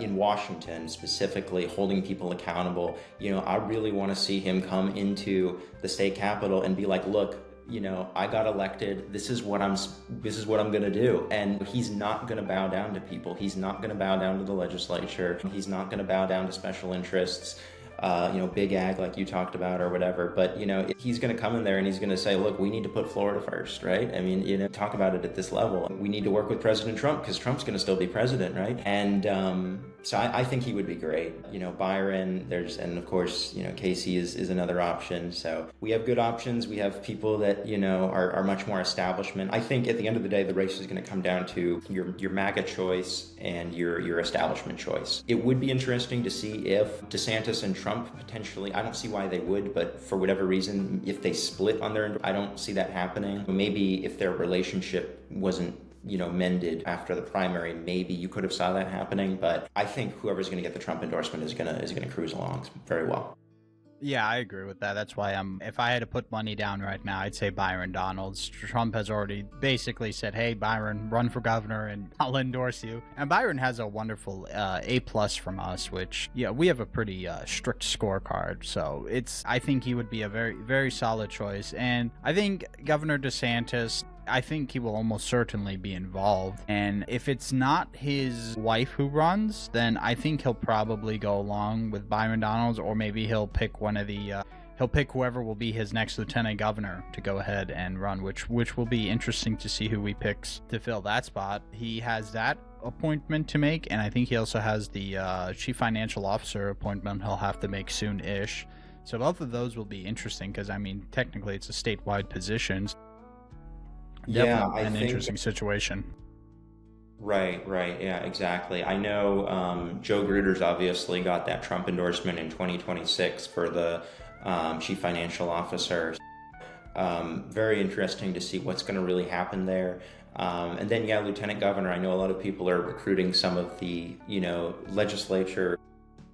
S2: In Washington, specifically, holding people accountable. You know, I really want to see him come into the state capitol and be like, look, you know, I got elected. This is what I'm going to do. And he's not going to bow down to people. He's not going to bow down to the legislature. He's not going to bow down to special interests. You know, big ag like you talked about or whatever. But, you know, he's going to come in there and he's going to say, look, we need to put Florida first, right? I mean, you know, talk about it at this level. We need to work with President Trump because Trump's going to still be president, right? And So I think he would be great. Byron, and of course, Casey is another option. So we have good options. We have people that, are much more establishment. I think at the end of the day, the race is going to come down to your MAGA choice and your establishment choice. It would be interesting to see if DeSantis and Trump potentially, I don't see why they would, but for whatever reason, if they split on I don't see that happening. Maybe if their relationship wasn't mended after the primary, maybe you could have saw that happening. But I think whoever's going to get the Trump endorsement is going to cruise along very well.
S1: Yeah, I agree with that. That's why if I had to put money down right now, I'd say Byron Donalds. Trump has already basically said, hey, Byron, run for governor and I'll endorse you. And Byron has a wonderful A+ from us, which, we have a pretty strict scorecard. So I think he would be a very, very solid choice. And I think Governor DeSantis, I think he will almost certainly be involved. And if it's not his wife who runs, then I think he'll probably go along with Byron Donalds, or maybe he'll pick he'll pick whoever will be his next lieutenant governor to go ahead and run, which will be interesting to see who he picks to fill that spot. He has that appointment to make, and I think he also has the chief financial officer appointment he'll have to make soon-ish. So both of those will be interesting because, technically it's a statewide position. Definitely an interesting situation.
S2: Right. Yeah, exactly. I know Joe Gruder's obviously got that Trump endorsement in 2026 for the chief financial officer. Very interesting to see what's going to really happen there. And then, lieutenant governor. I know a lot of people are recruiting some of the, legislature's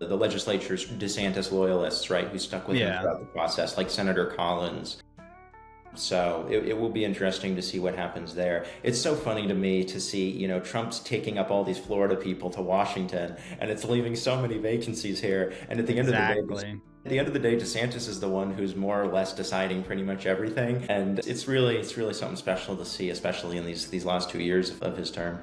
S2: DeSantis loyalists, right, who stuck with him throughout the process, like Senator Collins. So it will be interesting to see what happens there. It's so funny to me to see, Trump's taking up all these Florida people to Washington, and it's leaving so many vacancies here. And at the end of the day, DeSantis is the one who's more or less deciding pretty much everything. And it's really something special to see, especially in these last 2 years of his term.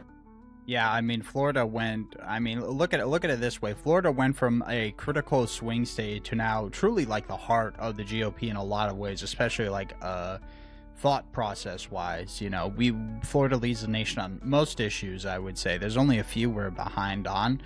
S1: Yeah, Florida went, look at it this way. Florida went from a critical swing state to now truly like the heart of the GOP in a lot of ways, especially like thought process wise. Florida leads the nation on most issues, I would say. There's only a few we're behind on.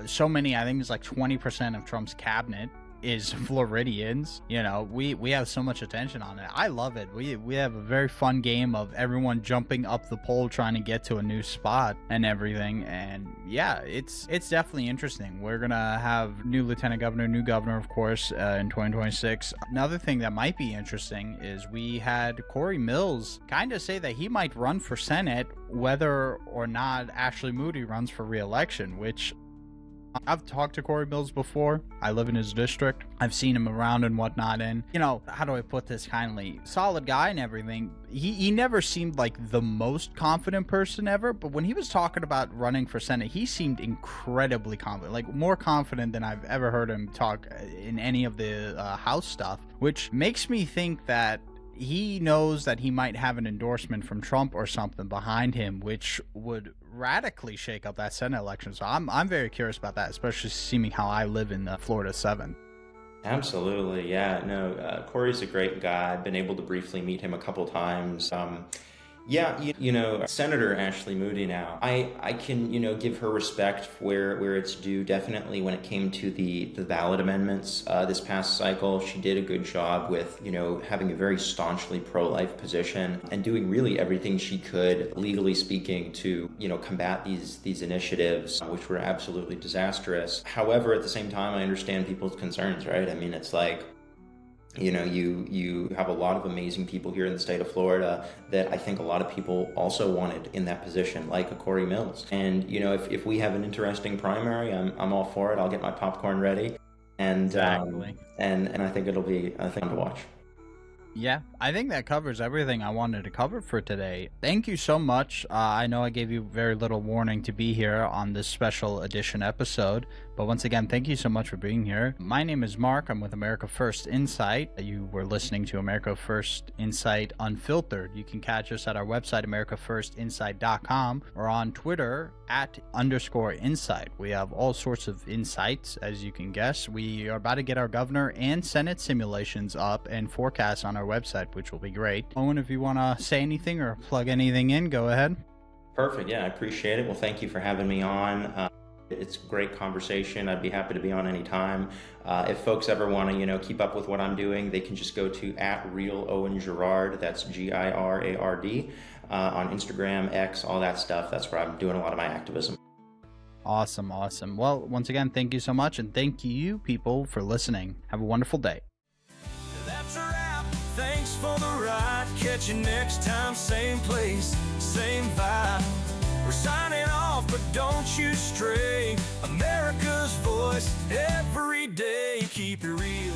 S1: So many, I think it's like 20% of Trump's cabinet is Floridians. We have so much attention on it. I love it. We have a very fun game of everyone jumping up the pole trying to get to a new spot and everything. And it's definitely interesting. We're gonna have new lieutenant governor, new governor, of course, in 2026. Another thing that might be interesting is we had Corey Mills kind of say that he might run for Senate whether or not Ashley Moody runs for re-election, which I've talked to Corey Mills before. I live in his district. I've seen him around and whatnot. And, how do I put this kindly? Solid guy and everything. He never seemed like the most confident person ever. But when he was talking about running for Senate, he seemed incredibly confident. Like more confident than I've ever heard him talk in any of the House stuff. Which makes me think that he knows that he might have an endorsement from Trump or something behind him, which would radically shake up that Senate election. So I'm very curious about that, especially seeing how I live in Florida 7.
S2: Absolutely, yeah. No, Corey's a great guy. I've been able to briefly meet him a couple times. Senator Ashley Moody now, I can, give her respect where it's due. Definitely when it came to the ballot amendments this past cycle, she did a good job with, having a very staunchly pro-life position and doing really everything she could, legally speaking, to, combat these initiatives, which were absolutely disastrous. However, at the same time, I understand people's concerns, right? It's like, you have a lot of amazing people here in the state of Florida that I think a lot of people also wanted in that position, like a Corey Mills. And, if we have an interesting primary, I'm all for it. I'll get my popcorn ready. And,
S1: exactly.
S2: And I think it'll be a thing to watch.
S1: Yeah, I think that covers everything I wanted to cover for today. Thank you so much. I know I gave you very little warning to be here on this special edition episode, but once again, thank you so much for being here. My name is Mark. I'm with America First Insight. You were listening to America First Insight Unfiltered. You can catch us at our website, americafirstinsight.com, or on Twitter @_insight. We have all sorts of insights, as you can guess. We are about to get our governor and Senate simulations up and forecasts on our website, which will be great. Owen, if you want to say anything or plug anything in, go ahead.
S2: Perfect. Yeah, I appreciate it. Well, thank you for having me on. It's great conversation. I'd be happy to be on anytime. If folks ever want to, keep up with what I'm doing, they can just go to @RealOwenGirard. That's GIRARD on Instagram, X, all that stuff. That's where I'm doing a lot of my activism.
S1: Awesome. Well, once again, thank you so much, and thank you, people, for listening. Have a wonderful day.
S3: That's a wrap. Thanks for the ride. Catch you next time, same place, same vibe. We're signing off, but don't you stray. America's voice every day. Keep it real.